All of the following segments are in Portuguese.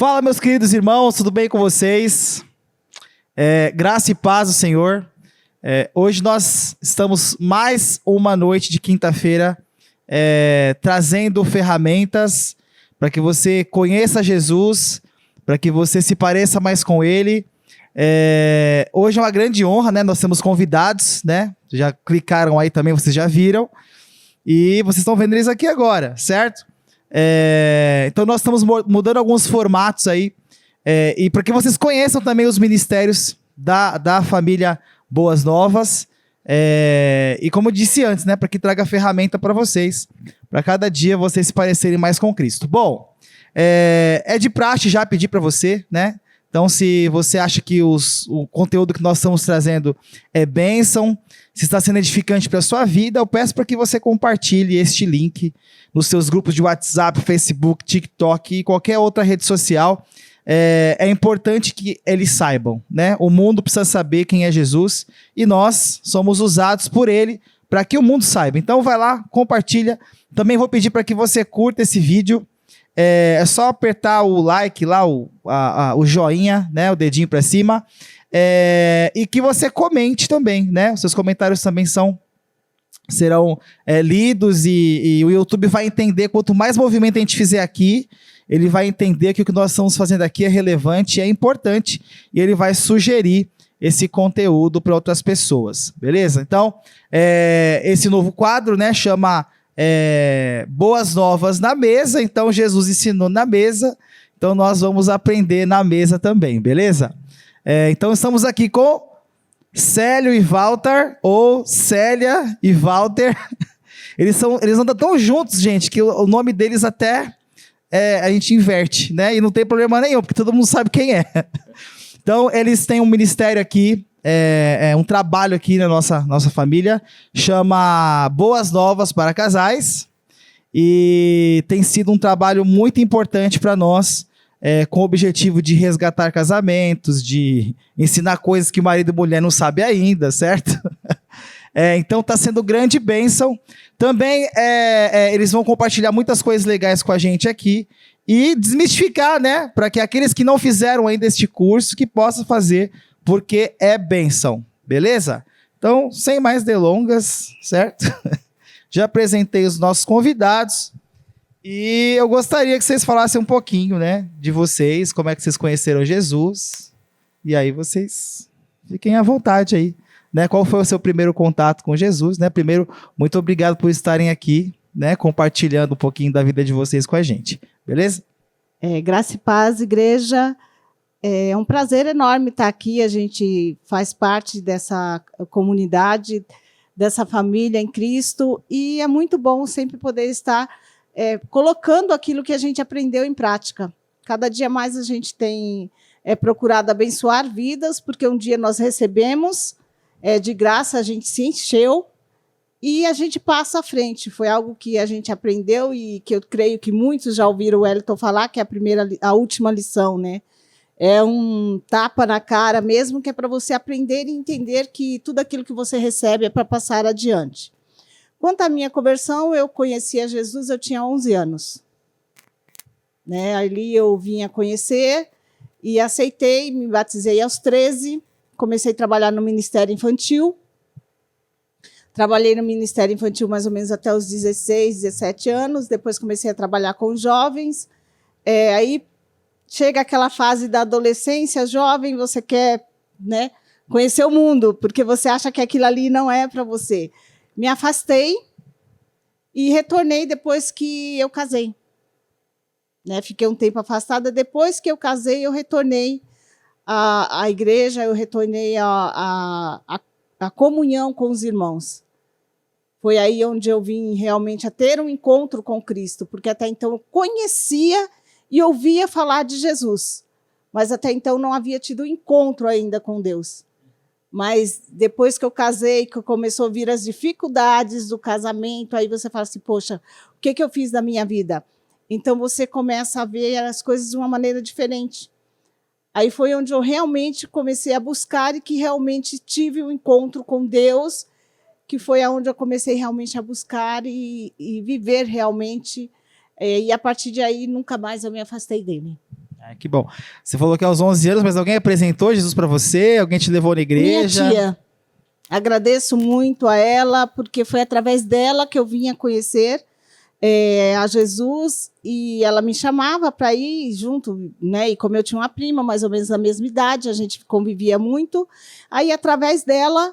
Fala, meus queridos irmãos, tudo bem com vocês? Graça e paz do Senhor. Hoje nós estamos mais uma noite de quinta-feira trazendo ferramentas para que você conheça Jesus, para que você se pareça mais com Ele. Hoje é uma grande honra, né? Nós temos convidados, né? Já clicaram aí também, vocês já viram. E vocês estão vendo eles aqui agora, certo? Então nós estamos mudando alguns formatos aí, e para que vocês conheçam também os ministérios da família Boas Novas, e como eu disse antes, né, para que traga ferramenta para vocês, para cada dia vocês se parecerem mais com Cristo. Bom, é de praxe já pedir para você, né? Então, se você acha que o conteúdo que nós estamos trazendo é bênção, se está sendo edificante para a sua vida, eu peço para que você compartilhe este link nos seus grupos de WhatsApp, Facebook, TikTok e qualquer outra rede social. É importante que eles saibam, né? O mundo precisa saber quem é Jesus e nós somos usados por Ele para que o mundo saiba. Então, vai lá, compartilha. Também vou pedir para que você curta esse vídeo. É só apertar o like lá, o joinha, né, o dedinho para cima, e que você comente também, né? Os seus comentários também serão lidos e o YouTube vai entender. Quanto mais movimento a gente fizer aqui, ele vai entender que o que nós estamos fazendo aqui é relevante, é importante, e ele vai sugerir esse conteúdo para outras pessoas, beleza? Então, esse novo quadro, né, chama Boas Novas na Mesa. Então Jesus ensinou na mesa, então nós vamos aprender na mesa também, beleza? Então estamos aqui com Célio e Walter, ou Célia e Walter. Eles andam tão juntos, gente, que o nome deles até a gente inverte, né? E não tem problema nenhum, porque todo mundo sabe quem é. Então eles têm um ministério aqui, um trabalho aqui na nossa família, chama Boas Novas para Casais, e tem sido um trabalho muito importante para nós, com o objetivo de resgatar casamentos, de ensinar coisas que marido e mulher não sabem ainda, certo? Então está sendo grande bênção. Também eles vão compartilhar muitas coisas legais com a gente aqui e desmistificar, né? Para que aqueles que não fizeram ainda este curso, que possam fazer, porque é bênção, beleza? Então, sem mais delongas, certo? Já apresentei os nossos convidados e eu gostaria que vocês falassem um pouquinho, né, de vocês, como é que vocês conheceram Jesus, e aí vocês fiquem à vontade aí, né? Qual foi o seu primeiro contato com Jesus, né? Primeiro, muito obrigado por estarem aqui, né, compartilhando um pouquinho da vida de vocês com a gente, beleza? Graça e paz, igreja. É um prazer enorme estar aqui. A gente faz parte dessa comunidade, dessa família em Cristo, e é muito bom sempre poder estar colocando aquilo que a gente aprendeu em prática. Cada dia mais a gente tem procurado abençoar vidas, porque um dia nós recebemos de graça, a gente se encheu e a gente passa à frente. Foi algo que a gente aprendeu e que eu creio que muitos já ouviram o Wellington falar, que é a última lição, né? É um tapa na cara mesmo, que é para você aprender e entender que tudo aquilo que você recebe é para passar adiante. Quanto à minha conversão, eu conhecia Jesus, eu tinha 11 anos. Né? Ali eu vim a conhecer e aceitei, me batizei aos 13, comecei a trabalhar no Ministério Infantil. Trabalhei no Ministério Infantil mais ou menos até os 16, 17 anos, depois comecei a trabalhar com jovens. Aí chega aquela fase da adolescência, jovem, você quer, né, conhecer o mundo, porque você acha que aquilo ali não é para você. Me afastei e retornei depois que eu casei. Né, fiquei um tempo afastada. Depois que eu casei, eu retornei à igreja, eu retornei à comunhão com os irmãos. Foi aí onde eu vim realmente a ter um encontro com Cristo, porque até então eu conhecia e ouvia falar de Jesus, mas até então não havia tido encontro ainda com Deus. Mas depois que eu casei, que começou a vir as dificuldades do casamento, aí você fala assim, poxa, o que eu fiz da minha vida? Então você começa a ver as coisas de uma maneira diferente. Aí foi onde eu realmente comecei a buscar e que realmente tive um encontro com Deus, que foi onde eu comecei realmente a buscar e viver realmente. E a partir de aí, nunca mais eu me afastei dele. Ah, que bom. Você falou que aos 11 anos, mas alguém apresentou Jesus para você? Alguém te levou na igreja? Minha tia. Agradeço muito a ela, porque foi através dela que eu vinha conhecer a Jesus, e ela me chamava para ir junto, né? E como eu tinha uma prima, mais ou menos da mesma idade, a gente convivia muito. Aí, através dela,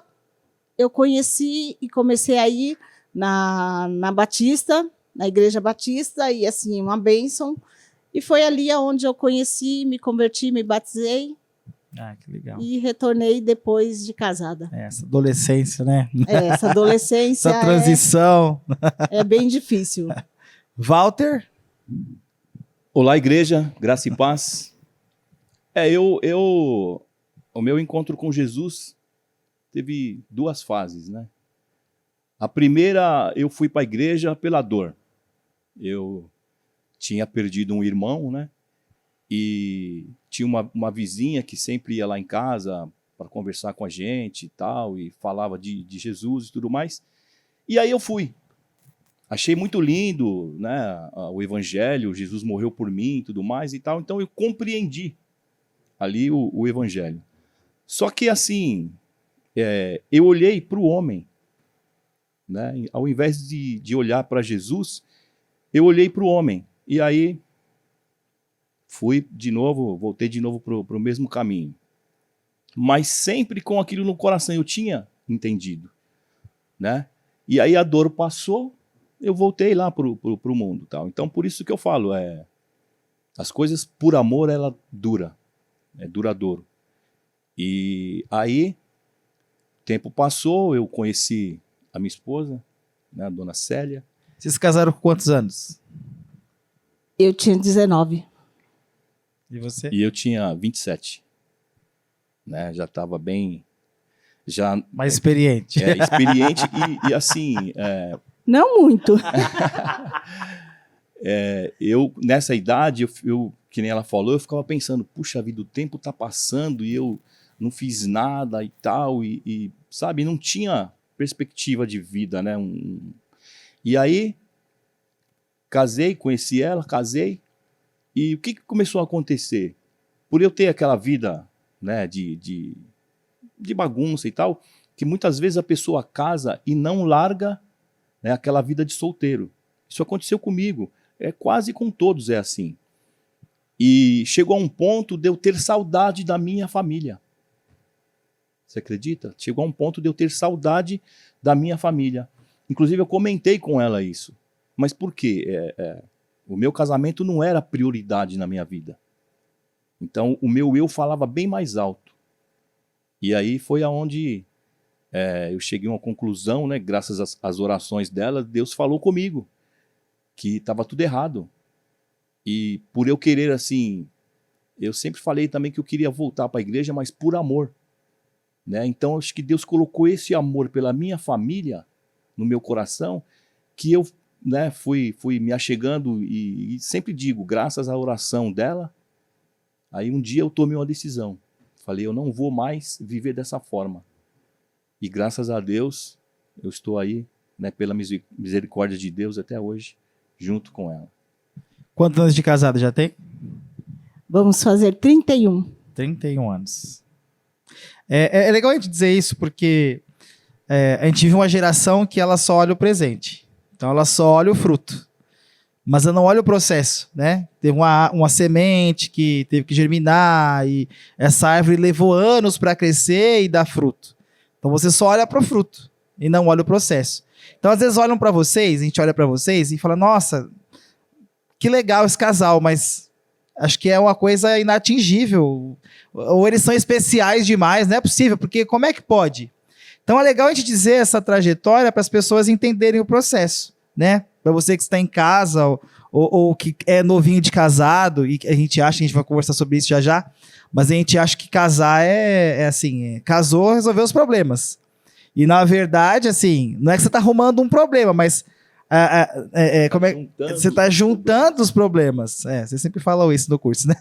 eu conheci e comecei a ir na Batista, na Igreja Batista, e assim, uma bênção. E foi ali onde eu conheci, me converti, me batizei. Ah, que legal. E retornei depois de casada. Essa adolescência, né? Essa adolescência Essa transição. é bem difícil. Walter? Olá, igreja, graça e paz. O meu encontro com Jesus teve duas fases, né? A primeira, eu fui para a igreja pela dor. Eu tinha perdido um irmão, né? E tinha uma vizinha que sempre ia lá em casa para conversar com a gente e tal, e falava de Jesus e tudo mais. E aí eu fui. Achei muito lindo, né, o evangelho, Jesus morreu por mim e tudo mais e tal. Então eu compreendi ali o evangelho. Só que assim, eu olhei para o homem, né? Ao invés de olhar para Jesus, eu olhei para o homem. E aí fui de novo, voltei de novo para o mesmo caminho. Mas sempre com aquilo no coração, eu tinha entendido, né? E aí a dor passou, eu voltei lá para o mundo, tal. Então por isso que eu falo, as coisas por amor ela dura, é duradouro. E aí o tempo passou, eu conheci a minha esposa, né, a dona Célia. Vocês se casaram com quantos anos? Eu tinha 19. E você? E eu tinha 27. Né, já estava bem... Mais experiente. Experiente e assim... Não muito. Eu, nessa idade, que nem ela falou, eu ficava pensando, puxa vida, o tempo está passando e eu não fiz nada e tal, e sabe, não tinha perspectiva de vida, né? E aí, casei, conheci ela, casei, e o que começou a acontecer? Por eu ter aquela vida, né, de bagunça e tal, que muitas vezes a pessoa casa e não larga, né, aquela vida de solteiro. Isso aconteceu comigo, quase com todos é assim. E chegou a um ponto de eu ter saudade da minha família. Você acredita? Chegou a um ponto de eu ter saudade da minha família. Inclusive eu comentei com ela isso. Mas por quê? O meu casamento não era prioridade na minha vida. Então o meu eu falava bem mais alto. E aí foi aonde eu cheguei a uma conclusão, né? Graças às orações dela, Deus falou comigo que estava tudo errado. E por eu querer assim, eu sempre falei também que eu queria voltar para a igreja, mas por amor. Né? Então acho que Deus colocou esse amor pela minha família no meu coração, que eu, né, fui me achegando e sempre digo, graças à oração dela, aí um dia eu tomei uma decisão. Falei, eu não vou mais viver dessa forma. E graças a Deus, eu estou aí, né, pela misericórdia de Deus até hoje, junto com ela. Quantos anos de casado já tem? Vamos fazer 31. 31 anos. É legal a gente dizer isso, porque a gente vive uma geração que ela só olha o presente. Então ela só olha o fruto. Mas ela não olha o processo, né? Teve uma semente que teve que germinar, e essa árvore levou anos para crescer e dar fruto. Então você só olha para o fruto e não olha o processo. Então às vezes olham para vocês, a gente olha para vocês e fala, nossa, que legal esse casal, mas acho que é uma coisa inatingível. Ou eles são especiais demais, não é possível, porque como é que pode? Então é legal a gente dizer essa trajetória para as pessoas entenderem o processo, né? Para você que está em casa ou que é novinho de casado, e a gente vai conversar sobre isso já já, mas a gente acha que casar assim, casou, resolveu os problemas. E na verdade, assim, não é que você está arrumando um problema, mas você está juntando os problemas. Você sempre falou isso no curso, né?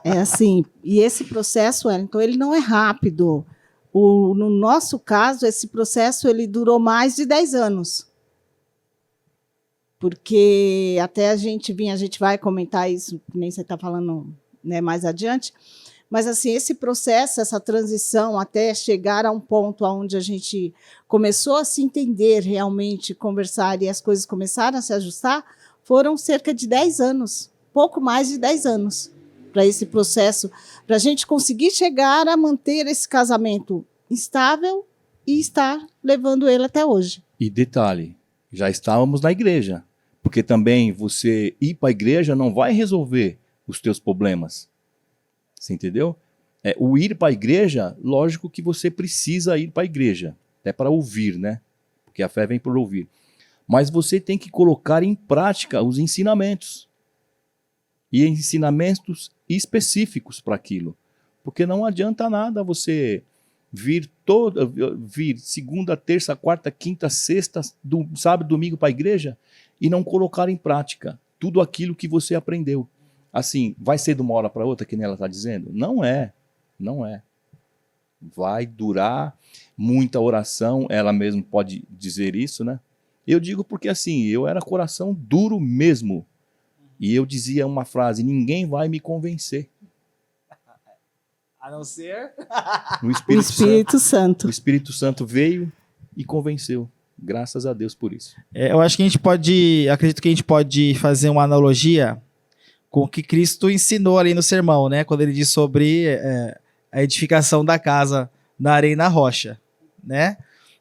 É assim, e esse processo, Wellington, ele não é rápido. No nosso caso, esse processo ele durou mais de 10 anos. Porque até a gente vai comentar isso, que nem você está falando né, mais adiante. Mas, assim, esse processo, essa transição até chegar a um ponto onde a gente começou a se entender realmente, conversar e as coisas começaram a se ajustar, foram cerca de 10 anos, pouco mais de 10 anos, para esse processo, para a gente conseguir chegar a manter esse casamento estável e estar levando ele até hoje. E detalhe, já estávamos na igreja, porque também você ir para a igreja não vai resolver os teus problemas. Você entendeu? O ir para a igreja, lógico que você precisa ir para a igreja, até para ouvir, né? Porque a fé vem por ouvir. Mas você tem que colocar em prática os ensinamentos. E ensinamentos específicos para aquilo. Porque não adianta nada você vir segunda, terça, quarta, quinta, sexta, sábado, domingo para a igreja e não colocar em prática tudo aquilo que você aprendeu. Assim, vai ser de uma hora para outra, que nem ela está dizendo? Não é. Não é. Vai durar muita oração, ela mesma pode dizer isso, né? Eu digo porque assim, eu era coração duro mesmo. E eu dizia uma frase, ninguém vai me convencer. A não ser... O Espírito Santo. O Espírito Santo veio e convenceu. Graças a Deus por isso. Eu acho que acredito que a gente pode fazer uma analogia com o que Cristo ensinou ali no sermão, né? Quando ele diz sobre a edificação da casa na areia e na rocha, né?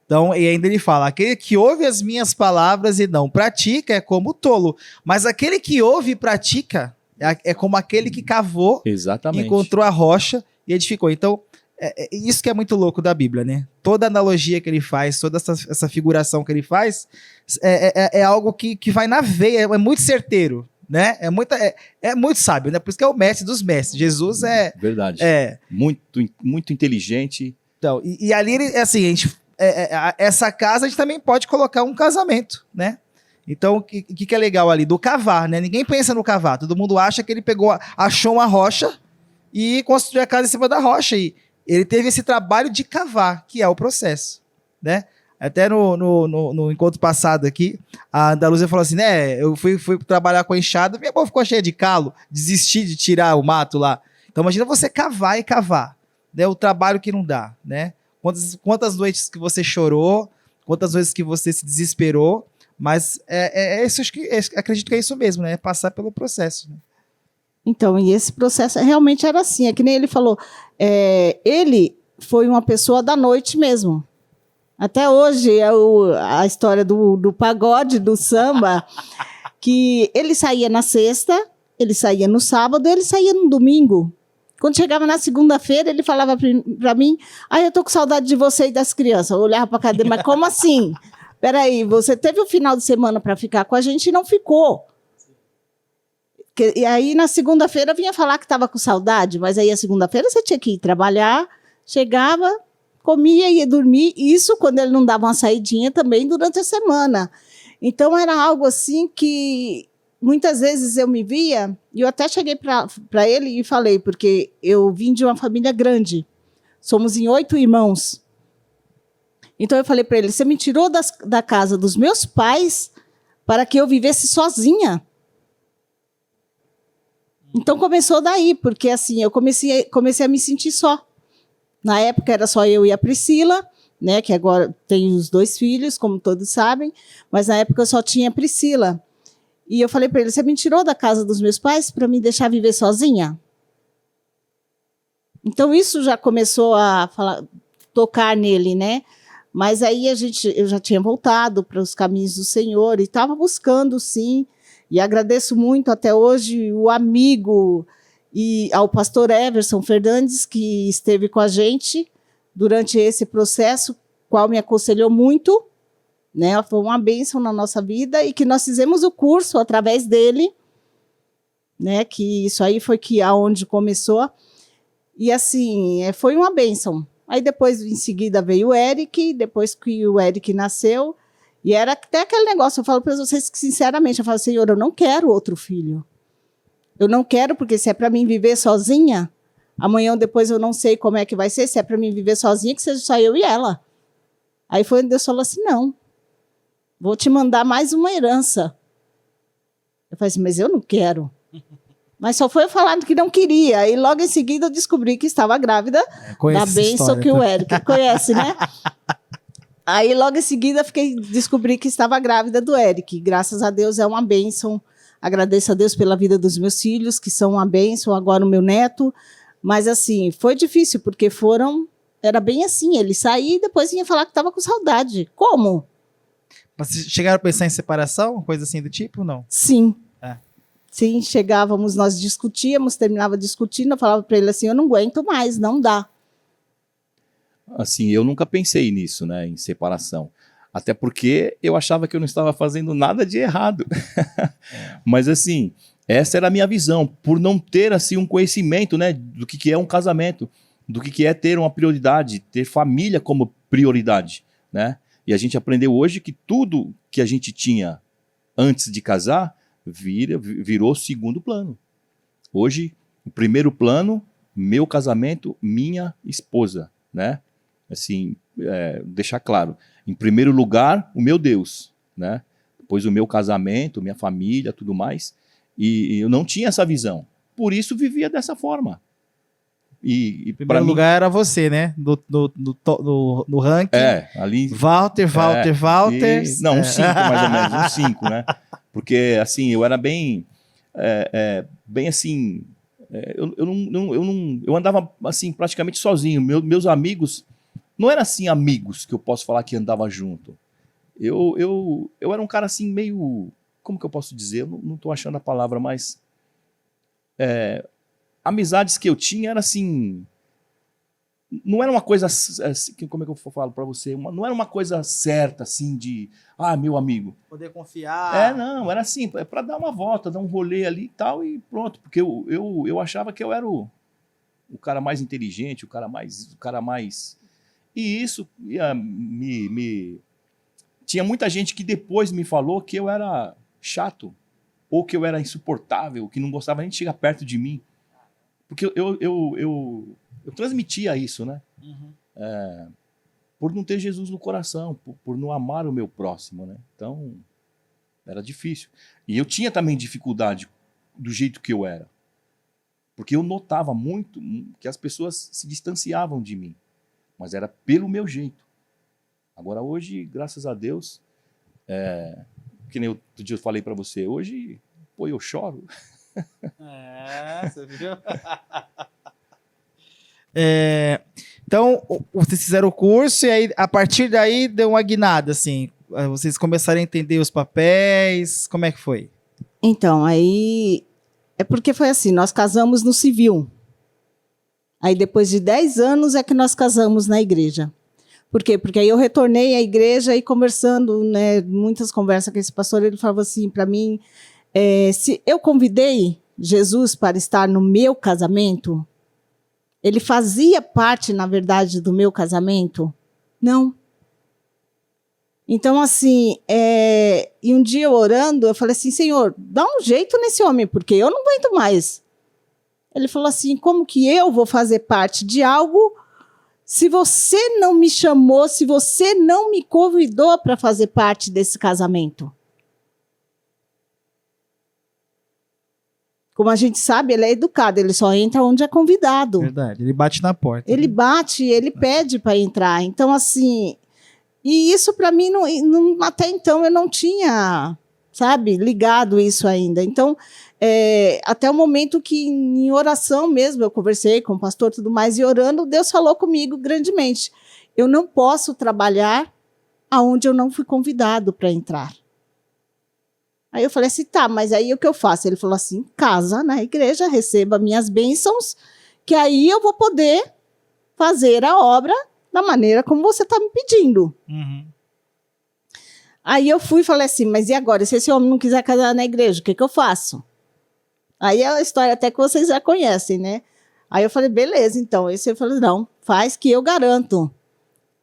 Então, e ainda ele fala, aquele que ouve as minhas palavras e não pratica é como tolo, mas aquele que ouve e pratica é como aquele que cavou, exatamente, encontrou a rocha e edificou. Então, isso que é muito louco da Bíblia, né? Toda analogia que ele faz, toda essa figuração que ele faz, é algo que vai na veia, é muito certeiro, né? É muito sábio, né? Por isso que é o mestre dos mestres. Jesus verdade. Muito inteligente. Então, e ali, assim, a gente, essa casa a gente também pode colocar um casamento, né? Então, o que é legal ali? Do cavar, né? Ninguém pensa no cavar. Todo mundo acha que ele achou uma rocha e construiu a casa em cima da rocha. E ele teve esse trabalho de cavar, que é o processo, né? Até no encontro passado aqui, a Andaluzia falou assim, né? Eu fui trabalhar com a enxada, minha mão ficou cheia de calo, desisti de tirar o mato lá. Então, imagina você cavar e cavar, né? O trabalho que não dá, né? Quantas noites que você chorou, quantas vezes que você se desesperou, mas acredito que é isso mesmo, né? Passar pelo processo. Né? Então, e esse processo realmente era assim, é que nem ele falou, ele foi uma pessoa da noite mesmo. Até hoje é a história do pagode, do samba, que ele saía na sexta, ele saía no sábado, ele saía no domingo. Quando chegava na segunda-feira, ele falava para mim, eu tô com saudade de você e das crianças. Eu olhava para a cadeira, mas como assim? Peraí, você teve o final de semana para ficar com a gente e não ficou. E aí, na segunda-feira, vinha falar que estava com saudade, mas aí, a segunda-feira, você tinha que ir trabalhar, chegava, comia e ia dormir, isso quando ele não dava uma saidinha também durante a semana. Então, era algo assim que muitas vezes eu me via, e eu até cheguei para ele e falei, porque eu vim de uma família grande, somos em 8 irmãos. Então, eu falei para ele, você me tirou da casa dos meus pais para que eu vivesse sozinha. Então, começou daí, porque assim, eu comecei a me sentir só. Na época, era só eu e a Priscila, né, que agora tem os 2 filhos, como todos sabem, mas na época eu só tinha a Priscila. E eu falei para ele, você me tirou da casa dos meus pais para me deixar viver sozinha? Então, isso já começou a tocar nele, né? Mas aí eu já tinha voltado para os caminhos do Senhor e estava buscando, sim. E agradeço muito até hoje o amigo e ao pastor Everson Fernandes, que esteve com a gente durante esse processo, qual me aconselhou muito, né? Foi uma bênção na nossa vida e que nós fizemos o curso através dele, né? Que isso aí foi aonde começou. E assim, foi uma bênção. Aí depois, em seguida, veio o Eric, depois que o Eric nasceu, e era até aquele negócio, eu falo para vocês que, sinceramente, eu falo, Senhor, eu não quero outro filho. Eu não quero, porque se é para mim viver sozinha, amanhã ou depois eu não sei como é que vai ser, se é para mim viver sozinha, que seja só eu e ela. Aí foi onde Deus falou assim, não, vou te mandar mais uma herança. Eu falei assim, mas eu não quero. Mas só foi falando que não queria. E logo em seguida eu descobri que estava grávida da bênção que o Eric conhece, né? Aí logo em seguida descobri que estava grávida do Eric. Graças a Deus é uma bênção. Agradeço a Deus pela vida dos meus filhos, que são uma bênção, agora o meu neto. Mas assim, foi difícil, porque era bem assim, ele saía e depois vinha falar que estava com saudade. Como? Vocês chegaram a pensar em separação? Uma coisa assim do tipo, não? Sim. É. Sim, chegávamos, nós discutíamos, terminava discutindo, eu falava para ele assim, eu não aguento mais, não dá. Assim, eu nunca pensei nisso, né, em separação. Até porque eu achava que eu não estava fazendo nada de errado. Mas assim, essa era a minha visão, por não ter assim um conhecimento, né, do que é um casamento, do que é ter uma prioridade, ter família como prioridade, né? E a gente aprendeu hoje que tudo que a gente tinha antes de casar virou segundo plano. Hoje, o primeiro plano, meu casamento, minha esposa, né? Assim, deixar claro. Em primeiro lugar, o meu Deus, né? Depois o meu casamento, minha família, tudo mais. E eu não tinha essa visão. Por isso vivia dessa forma. E em primeiro lugar era você, né? No ranking. Ali. Walter. Não, uns 5 mais ou menos, uns 5, né? Porque assim, eu era bem assim. Eu andava assim praticamente sozinho. Meus amigos não eram assim amigos que eu posso falar que andava junto. Eu era um cara assim meio, como que eu posso dizer? Eu não estou achando a palavra, mas amizades que eu tinha era assim, não era uma coisa assim, como é que eu falo para você? Não era uma coisa certa assim de, meu amigo. Poder confiar. Não, era assim, para dar uma volta, dar um rolê ali e tal e pronto, porque eu achava que eu era o cara mais inteligente, o cara mais... E isso tinha muita gente que depois me falou que eu era chato, ou que eu era insuportável, que não gostava nem de chegar perto de mim. Porque eu transmitia isso, né? Uhum. Por não ter Jesus no coração, por não amar o meu próximo, né? Então, era difícil. E eu tinha também dificuldade do jeito que eu era. Porque eu notava muito que as pessoas se distanciavam de mim. Mas era pelo meu jeito. Agora hoje, graças a Deus, que nem outro dia eu falei para você, hoje, eu choro. Você viu? Então, vocês fizeram o curso e aí, a partir daí, deu uma guinada, assim. Vocês começaram a entender os papéis, como é que foi? Então, aí... É porque foi assim, nós casamos no civil. Aí, depois de 10 anos, é que nós casamos na igreja. Por quê? Porque aí eu retornei à igreja e conversando, né, muitas conversas com esse pastor, ele falava assim para mim, se eu convidei Jesus para estar no meu casamento, ele fazia parte, na verdade, do meu casamento? Não. Então, assim, e um dia eu orando, eu falei assim, Senhor, dá um jeito nesse homem, porque eu não aguento mais. Ele falou assim, como que eu vou fazer parte de algo se você não me chamou, se você não me convidou para fazer parte desse casamento? Como a gente sabe, ele é educado, ele só entra onde é convidado. Verdade, ele bate na porta. Ele bate, ele pede para entrar. Então, assim, e isso para mim, até então, eu não tinha, sabe, ligado isso ainda. Então, até o momento que, em oração mesmo, eu conversei com o pastor e tudo mais, e orando, Deus falou comigo grandemente. Eu não posso trabalhar aonde eu não fui convidado para entrar. Aí eu falei assim, tá, mas aí o que eu faço? Ele falou assim, casa na igreja, receba minhas bênçãos, que aí eu vou poder fazer a obra da maneira como você está me pedindo. Uhum. Aí eu fui e falei assim, mas e agora? Se esse homem não quiser casar na igreja, o que eu faço? Aí é a história até que vocês já conhecem, né? Aí eu falei, beleza, então. Esse eu falei, não, faz que eu garanto.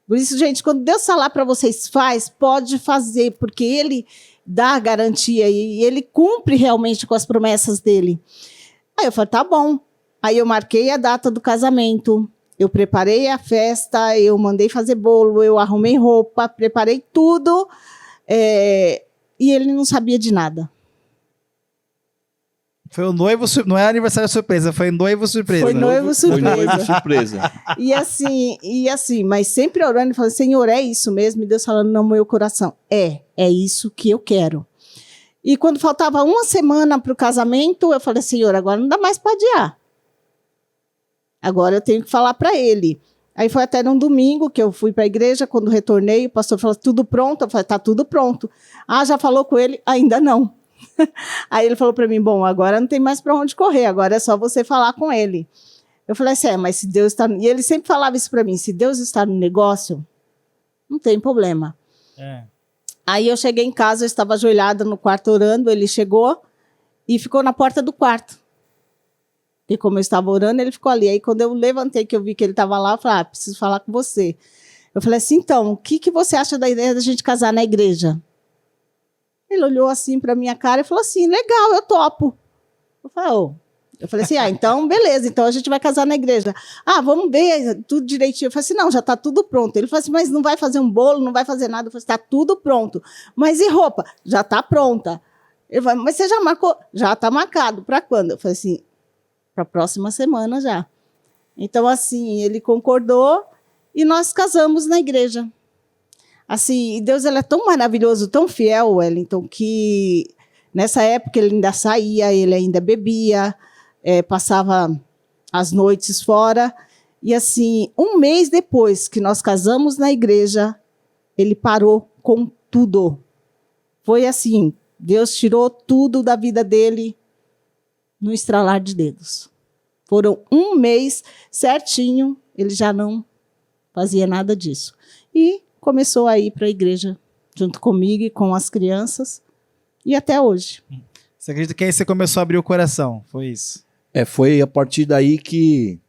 Por isso, gente, quando Deus falar para vocês, faz, pode fazer, porque Ele dá a garantia e Ele cumpre realmente com as promessas dEle. Aí eu falei, tá bom. Aí eu marquei a data do casamento, eu preparei a festa, eu mandei fazer bolo, eu arrumei roupa, preparei tudo, e ele não sabia de nada. Foi o noivo, não é aniversário surpresa, foi noivo surpresa. Foi noivo surpresa. Foi noivo surpresa. E assim, mas sempre orando e falando, Senhor, é isso mesmo? E Deus falando no meu coração, é isso que eu quero. E quando faltava uma semana para o casamento, eu falei, Senhor, agora não dá mais para adiar. Agora eu tenho que falar para ele. Aí foi até num domingo que eu fui para a igreja, quando retornei, o pastor falou, tudo pronto? Eu falei, tá tudo pronto. Ah, já falou com ele? Ainda não. Aí ele falou para mim, bom, agora não tem mais para onde correr, agora é só você falar com ele. Eu falei assim, mas se Deus está... E ele sempre falava isso para mim, se Deus está no negócio, não tem problema. Aí eu cheguei em casa, eu estava ajoelhada no quarto orando, ele chegou e ficou na porta do quarto. E como eu estava orando, ele ficou ali. Aí quando eu levantei, que eu vi que ele estava lá, eu falei, preciso falar com você. Eu falei assim, então, o que você acha da ideia da gente casar na igreja? Ele olhou assim para minha cara e falou assim, legal, eu topo. Eu falei assim, então beleza, então a gente vai casar na igreja. Ah, vamos ver tudo direitinho. Eu falei assim, não, já está tudo pronto. Ele falou assim, mas não vai fazer um bolo, não vai fazer nada. Eu falei assim, está tudo pronto. Mas e roupa? Já está pronta. Ele falou, mas você já marcou? Já está marcado. Para quando? Eu falei assim, para a próxima semana já. Então assim, ele concordou e nós casamos na igreja. Assim, Deus ele é tão maravilhoso, tão fiel, Wellington, que nessa época ele ainda saía, ele ainda bebia, passava as noites fora. E assim, um mês depois que nós casamos na igreja, ele parou com tudo. Foi assim, Deus tirou tudo da vida dele no estralar de dedos. Foram um mês certinho, ele já não fazia nada disso. E começou a ir para a igreja junto comigo e com as crianças, e até hoje. Você acredita que aí você começou a abrir o coração? Foi isso? Foi a partir daí que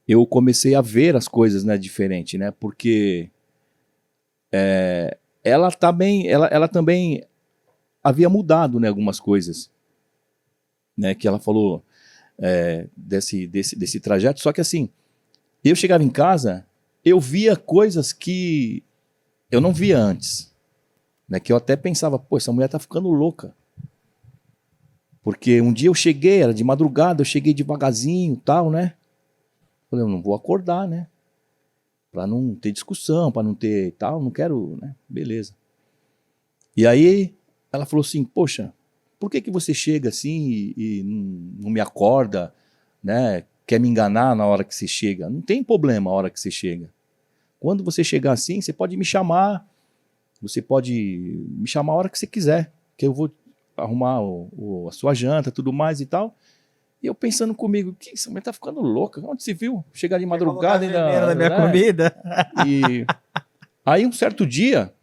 eu comecei a ver as coisas, né, diferente, né? Porque ela também havia mudado, né, algumas coisas, né, que ela falou desse trajeto. Só que assim, eu chegava em casa, eu via coisas que eu não via antes, né? Que eu até pensava, pô, essa mulher tá ficando louca. Porque um dia eu cheguei, era de madrugada, eu cheguei devagarzinho e tal, né? Falei, eu não vou acordar, né? Pra não ter discussão, pra não ter tal, não quero, né? Beleza. E aí ela falou assim, poxa, por que você chega assim e não me acorda, né? Quer me enganar na hora que você chega? Não tem problema a hora que você chega. Quando você chegar assim, você pode me chamar. Você pode me chamar a hora que você quiser, que eu vou arrumar a sua janta, tudo mais e tal. E eu pensando comigo, que essa mulher tá ficando louca? Onde se viu? Chegar de madrugada ainda na minha comida. E aí um certo dia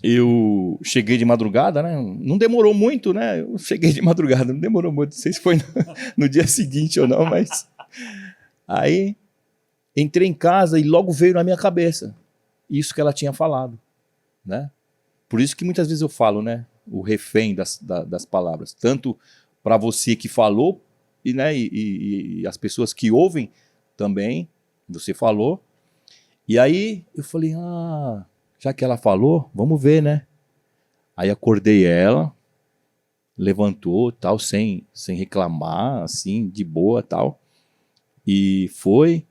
eu cheguei de madrugada, né? Não demorou muito, né? Eu cheguei de madrugada, não demorou muito. Não sei se foi no dia seguinte ou não, mas aí entrei em casa e logo veio na minha cabeça isso que ela tinha falado, né? Por isso que muitas vezes eu falo, né? O refém das palavras. Tanto para você que falou e as pessoas que ouvem também, você falou. E aí eu falei, já que ela falou, vamos ver, né? Aí acordei ela, levantou, tal, sem reclamar, assim, de boa, tal. E foi,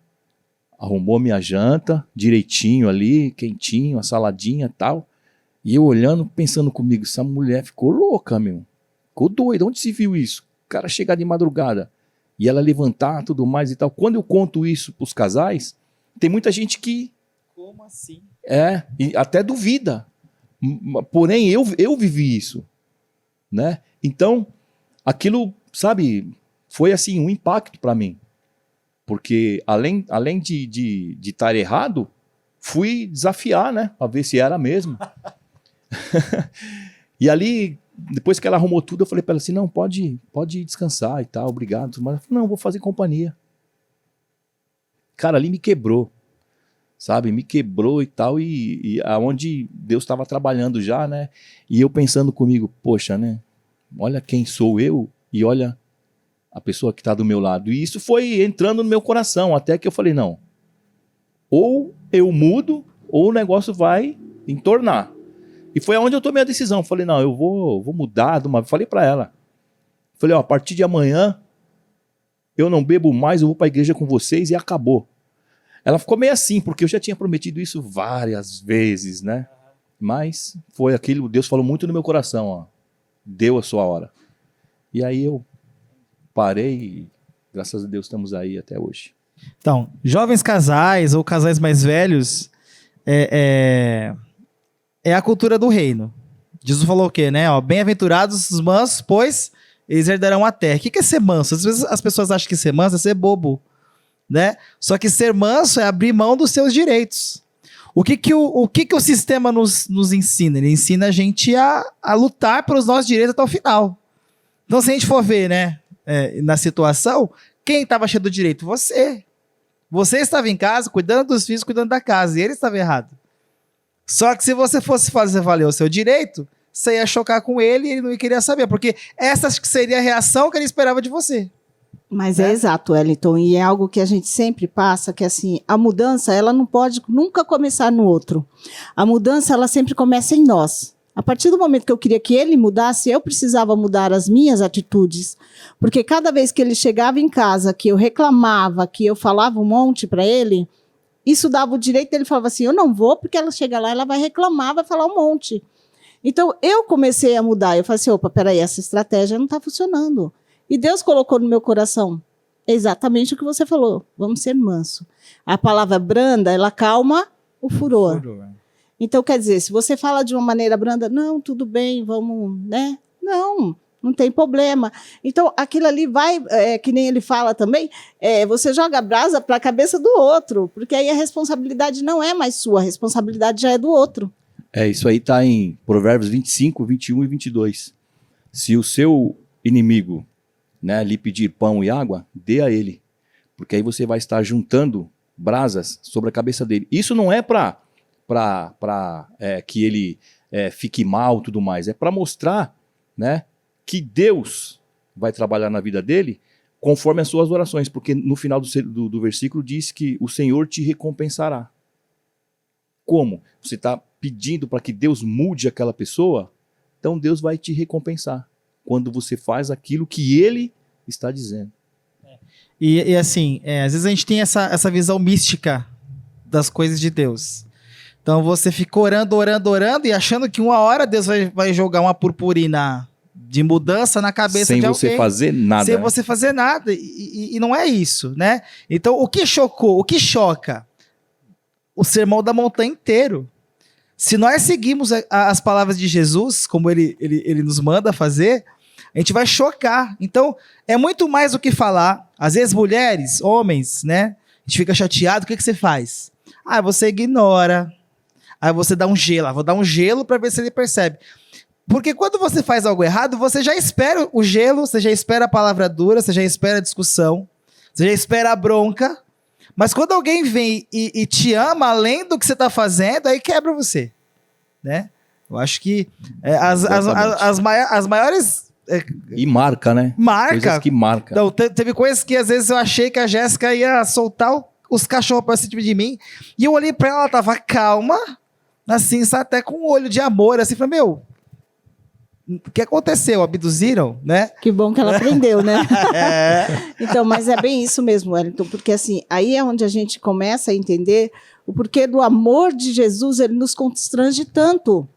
arrumou minha janta, direitinho ali, quentinho, a saladinha, tal. E eu olhando, pensando comigo, essa mulher ficou louca, meu. Ficou doida, onde se viu isso? O cara chegar de madrugada e ela levantar, tudo mais e tal. Quando eu conto isso pros casais, tem muita gente que... Como assim? E até duvida. Porém, eu vivi isso, né? Então, aquilo, sabe, foi assim, um impacto para mim. Porque além de estar errado, fui desafiar, né? Pra ver se era mesmo. E ali, depois que ela arrumou tudo, eu falei para ela assim, não, pode descansar e tal, obrigado. Mas ela falou, não, vou fazer companhia. Cara, ali me quebrou, sabe? Me quebrou e tal, e aonde Deus estava trabalhando já, né? E eu pensando comigo, poxa, né? Olha quem sou eu e olha a pessoa que está do meu lado. E isso foi entrando no meu coração, até que eu falei, não, ou eu mudo, ou o negócio vai entornar. E foi onde eu tomei a decisão. Falei, não, eu vou mudar. Falei para ela Falei, ó, a partir de amanhã eu não bebo mais, eu vou pra igreja com vocês e acabou. Ela ficou meio assim, porque eu já tinha prometido isso várias vezes, né? Mas foi aquilo, Deus falou muito no meu coração, ó. Deu a sua hora. E aí eu parei e, graças a Deus, estamos aí até hoje. Então, jovens casais ou casais mais velhos é a cultura do reino. Jesus falou o quê, né? Ó, bem-aventurados os mansos, pois eles herdarão a terra. O que é ser manso? Às vezes as pessoas acham que ser manso é ser bobo, né? Só que ser manso é abrir mão dos seus direitos. O que o sistema nos ensina? Ele ensina a gente a lutar pelos nossos direitos até o final. Então, se a gente for ver, né, na situação, quem estava cheio do direito? Você. Você estava em casa, cuidando dos filhos, cuidando da casa, e ele estava errado. Só que se você fosse fazer valer o seu direito, você ia chocar com ele e ele não queria saber, porque essa seria a reação que ele esperava de você. Mas Né? é exato, Wellington, e é algo que a gente sempre passa, que assim, a mudança, ela não pode nunca começar no outro. A mudança, ela sempre começa em nós. A partir do momento que eu queria que ele mudasse, eu precisava mudar as minhas atitudes. Porque cada vez que ele chegava em casa, que eu reclamava, que eu falava um monte para ele, isso dava o direito dele falar assim, eu não vou, porque ela chega lá, ela vai reclamar, vai falar um monte. Então, eu comecei a mudar. Eu falei assim, opa, peraí, essa estratégia não está funcionando. E Deus colocou no meu coração exatamente o que você falou. Vamos ser manso. A palavra branda, ela calma o furor. Então, quer dizer, se você fala de uma maneira branda, não, tudo bem, vamos, né? Não tem problema. Então, aquilo ali vai, que nem ele fala também, você joga a brasa para a cabeça do outro, porque aí a responsabilidade não é mais sua, a responsabilidade já é do outro. Isso aí está em Provérbios 25, 21 e 22. Se o seu inimigo, né, lhe pedir pão e água, dê a ele, porque aí você vai estar juntando brasas sobre a cabeça dele. Isso não é para que ele fique mal e tudo mais, é para mostrar, né, que Deus vai trabalhar na vida dele conforme as suas orações, porque no final do versículo diz que o Senhor te recompensará. Como? Você está pedindo para que Deus mude aquela pessoa, então Deus vai te recompensar quando você faz aquilo que Ele está dizendo. E assim, às vezes a gente tem essa visão mística das coisas de Deus. Então você fica orando e achando que uma hora Deus vai jogar uma purpurina de mudança na cabeça de alguém. Sem você fazer nada. Sem você fazer nada. E não é isso, né? Então o que choca? O sermão da montanha inteiro. Se nós seguimos as palavras de Jesus, como ele nos manda fazer, a gente vai chocar. Então, é muito mais do que falar. Às vezes, mulheres, homens, né? A gente fica chateado, o que você faz? Você ignora. Aí você dá um gelo. Vou dar um gelo para ver se ele percebe. Porque quando você faz algo errado, você já espera o gelo, você já espera a palavra dura, você já espera a discussão, você já espera a bronca. Mas quando alguém vem e te ama além do que você está fazendo, aí quebra você, né? Eu acho que as maiores... E marca, né? Marca. Coisas que marca. Então, teve coisas que às vezes eu achei que a Jéssica ia soltar os cachorros pra cima de mim, e eu olhei pra ela tava calma, assim, até com um olho de amor, assim, falei, meu... O que aconteceu? Abduziram, né? Que bom que ela aprendeu, né? Então, mas é bem isso mesmo, Wellington, porque assim, aí é onde a gente começa a entender o porquê do amor de Jesus, ele nos constrange tanto.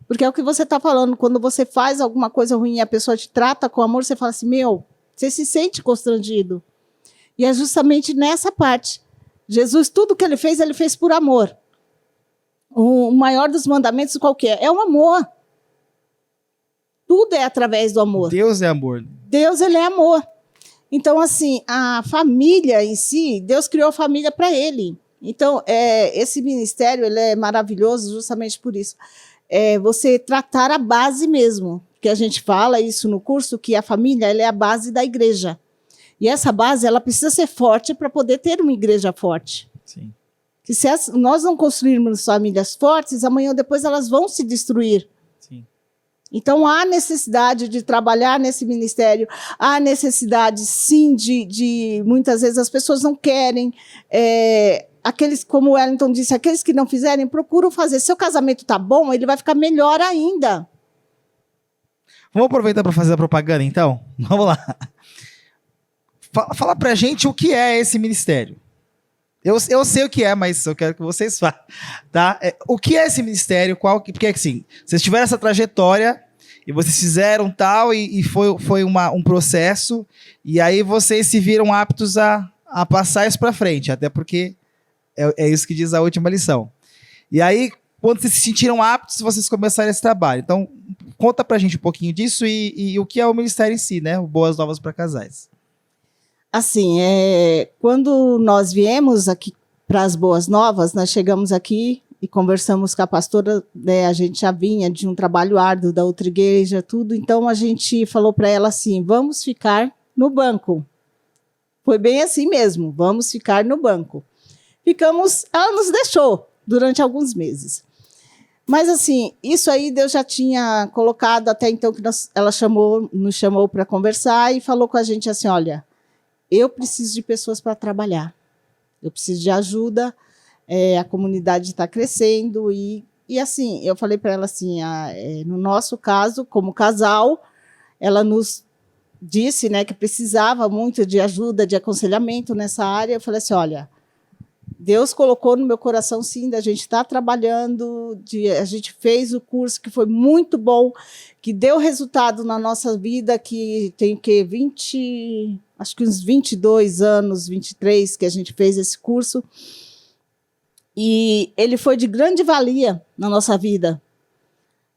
Porque é o que você está falando, quando você faz alguma coisa ruim e a pessoa te trata com amor, você fala assim, você se sente constrangido. E é justamente nessa parte. Jesus, tudo que ele fez por amor. O maior dos mandamentos qual que é? É o amor. Tudo é através do amor. Deus é amor. Deus, ele é amor. Então, assim, a família em si, Deus criou a família para ele. Então, esse ministério, ele é maravilhoso justamente por isso. Você tratar a base mesmo. Que a gente fala isso no curso, que a família, ela é a base da igreja. E essa base, ela precisa ser forte para poder ter uma igreja forte. Sim. Que se nós não construirmos famílias fortes, amanhã ou depois elas vão se destruir. Sim. Então, há necessidade de trabalhar nesse ministério, há necessidade, sim, de muitas vezes as pessoas não querem, aqueles, como o Wellington disse, aqueles que não fizerem, procuram fazer. Seu casamento está bom, ele vai ficar melhor ainda. Vamos aproveitar para fazer a propaganda, então? Vamos lá. Fala pra gente o que é esse ministério. Eu sei o que é, mas eu quero que vocês falem, tá? O que é esse ministério? Porque, assim, vocês tiveram essa trajetória e vocês fizeram tal e foi um processo e aí vocês se viram aptos a passar isso pra frente, até porque é isso que diz a última lição. E aí, quando vocês se sentiram aptos, vocês começaram esse trabalho. Então, conta pra gente um pouquinho disso e o que é o ministério em si, né? O Boas Novas para Casais. Assim, quando nós viemos aqui para as Boas Novas, nós chegamos aqui e conversamos com a pastora, né, a gente já vinha de um trabalho árduo da outra igreja, tudo, então a gente falou para ela assim, vamos ficar no banco. Foi bem assim mesmo, vamos ficar no banco. Ficamos, ela nos deixou durante alguns meses. Mas assim, isso aí Deus já tinha colocado até então que ela nos chamou para conversar e falou com a gente assim, olha, eu preciso de pessoas para trabalhar. Eu preciso de ajuda. A comunidade está crescendo. E assim, eu falei para ela assim, no nosso caso, como casal, ela nos disse, né, que precisava muito de ajuda, de aconselhamento nessa área. Eu falei assim, olha, Deus colocou no meu coração, sim, da gente estar trabalhando, a gente fez o curso que foi muito bom, que deu resultado na nossa vida, que tem acho que uns 22 anos, 23, que a gente fez esse curso. E ele foi de grande valia na nossa vida.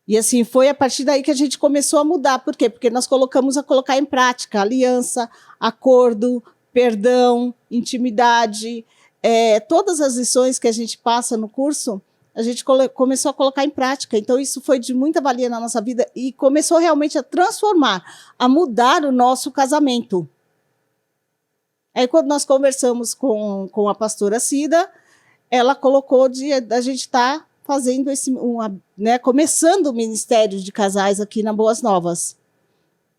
E assim, foi a partir daí que a gente começou a mudar. Por quê? Porque nós começamos a colocar em prática aliança, acordo, perdão, intimidade. Todas as lições que a gente passa no curso, a gente começou a colocar em prática. Então, isso foi de muita valia na nossa vida e começou realmente a transformar, a mudar o nosso casamento. Aí, quando nós conversamos com a pastora Cida, ela colocou a gente estar fazendo começando o Ministério de Casais aqui na Boas Novas.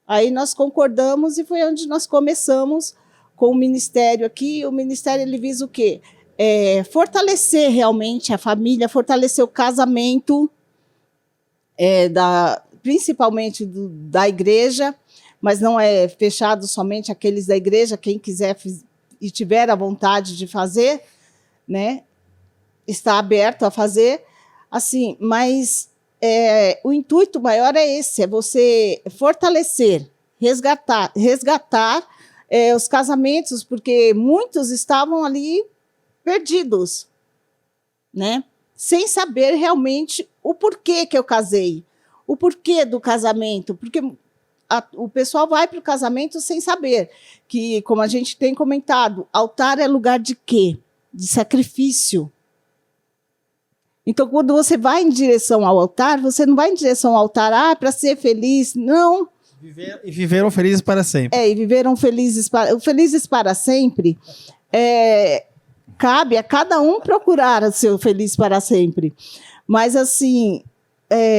Aí nós concordamos e foi onde nós começamos com o ministério aqui. O ministério ele visa o quê? Fortalecer realmente a família, fortalecer o casamento, principalmente da igreja, mas não é fechado somente aqueles da igreja, quem quiser e tiver a vontade de fazer, né, está aberto a fazer, assim, mas o intuito maior é esse, é você fortalecer, resgatar os casamentos, porque muitos estavam ali perdidos, né? Sem saber realmente o porquê que eu casei, o porquê do casamento, porque o pessoal vai para o casamento sem saber que, como a gente tem comentado, altar é lugar de quê? De sacrifício. Então, quando você vai em direção ao altar, você não vai em direção ao altar para ser feliz, não. E viveram felizes para sempre. E viveram felizes para sempre. Cabe a cada um procurar o seu feliz para sempre. Mas, assim,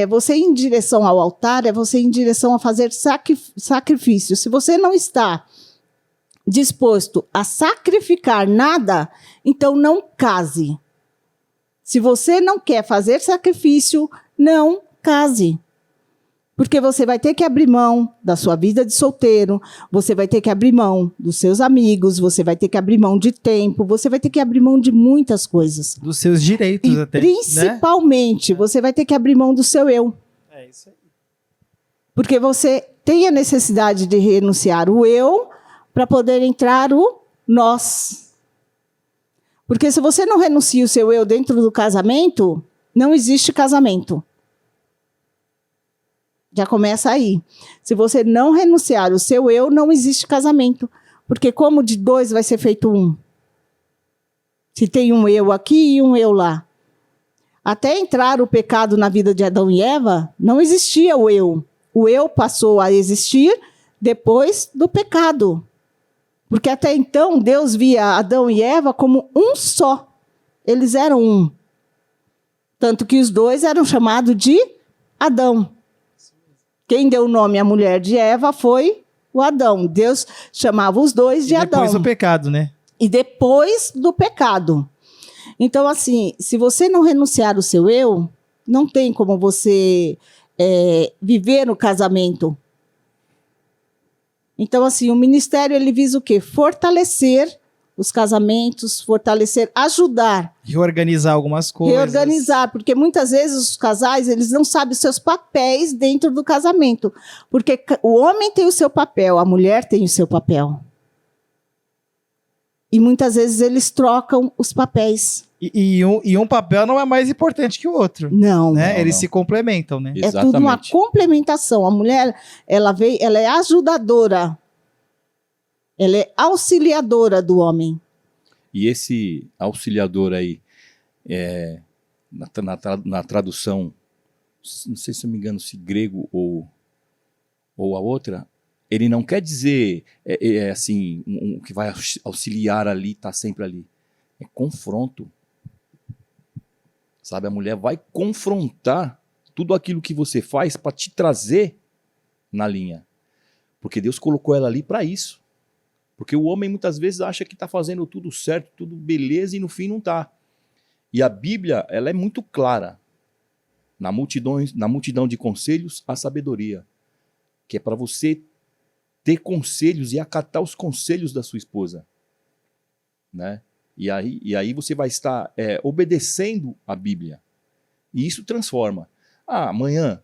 você ir em direção ao altar é você ir em direção a fazer sacrifício. Se você não está disposto a sacrificar nada, então não case. Se você não quer fazer sacrifício, não case. Porque você vai ter que abrir mão da sua vida de solteiro, você vai ter que abrir mão dos seus amigos, você vai ter que abrir mão de tempo, você vai ter que abrir mão de muitas coisas. Dos seus direitos e até. Principalmente, né? Você vai ter que abrir mão do seu eu. É isso aí. Porque você tem a necessidade de renunciar o eu para poder entrar o nós. Porque se você não renuncia o seu eu dentro do casamento, não existe casamento. Já começa aí. Se você não renunciar o seu eu, não existe casamento. Porque como de dois vai ser feito um? Se tem um eu aqui e um eu lá. Até entrar o pecado na vida de Adão e Eva, não existia o eu. O eu passou a existir depois do pecado. Porque até então, Deus via Adão e Eva como um só. Eles eram um. Tanto que os dois eram chamados de Adão. Quem deu o nome à mulher de Eva foi o Adão. Deus chamava os dois de Adão. Depois do pecado, né? E depois do pecado. Então, assim, se você não renunciar o seu eu, não tem como você viver no casamento. Então, assim, o ministério ele visa o quê? Fortalecer os casamentos, fortalecer, ajudar, Reorganizar algumas coisas. reorganizar, porque muitas vezes os casais eles não sabem os seus papéis dentro do casamento, porque o homem tem o seu papel, a mulher tem o seu papel. E muitas vezes eles trocam os papéis. E um papel não é mais importante que o outro. Não. Né? Não, Eles não. se complementam, né? É tudo uma Exatamente. complementação. A mulher, ela é ajudadora. Ela é auxiliadora do homem. E esse auxiliador aí, na tradução, não sei se eu me engano, se grego ou a outra, ele não quer dizer assim, que vai auxiliar ali, tá sempre ali. É confronto. Sabe, a mulher vai confrontar tudo aquilo que você faz para te trazer na linha. Porque Deus colocou ela ali para isso. Porque o homem muitas vezes acha que está fazendo tudo certo, tudo beleza e no fim não está. E a Bíblia, ela é muito clara. Na multidão de conselhos, a sabedoria. Que é para você ter conselhos e acatar os conselhos da sua esposa. Né? E aí você vai estar obedecendo a Bíblia. E isso transforma. Amanhã,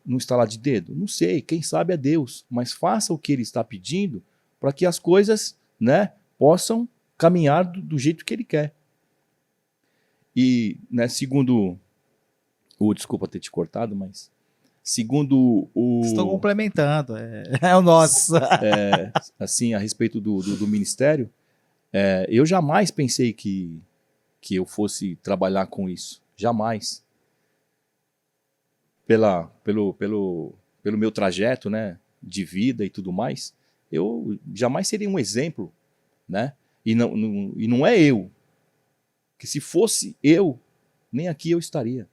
no estalar de dedo? Não sei, quem sabe é Deus. Mas faça o que Ele está pedindo para que as coisas, né, possam caminhar do jeito que Ele quer. E, né, segundo... desculpa ter te cortado, mas... Segundo o... Estão complementando. É o nosso. assim, a respeito do ministério, eu jamais pensei que eu fosse trabalhar com isso. Jamais. Pelo meu trajeto, né, de vida e tudo mais, eu jamais seria um exemplo, né? E não é eu. Que se fosse eu, nem aqui eu estaria.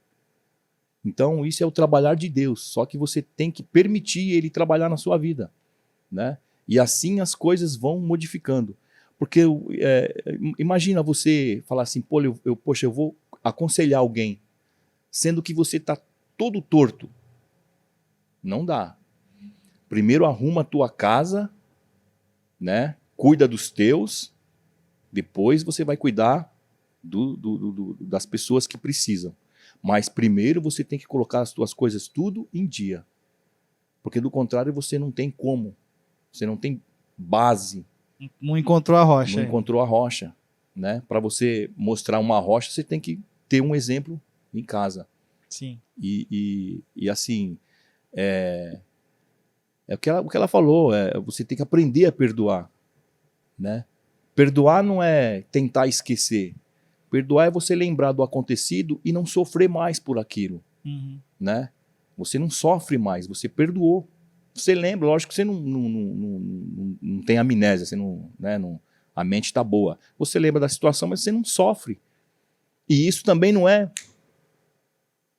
Então, isso é o trabalhar de Deus. Só que você tem que permitir Ele trabalhar na sua vida, né? E assim as coisas vão modificando. Porque imagina você falar assim, poxa, eu vou aconselhar alguém, sendo que você está todo torto. Não dá. Primeiro arruma a tua casa, né? Cuida dos teus, depois você vai cuidar das pessoas que precisam. Mas primeiro você tem que colocar as tuas coisas tudo em dia. Porque do contrário você não tem como. Você não tem base. Não encontrou a rocha. Não encontrou a rocha, né? Para você mostrar uma rocha, você tem que ter um exemplo em casa. Sim. E assim, o que ela falou, você tem que aprender a perdoar, né? Perdoar não é tentar esquecer. Perdoar é você lembrar do acontecido e não sofrer mais por aquilo, né? Você não sofre mais, você perdoou. Você lembra, lógico que você não tem amnésia, você a mente está boa. Você lembra da situação, mas você não sofre. E isso também não é,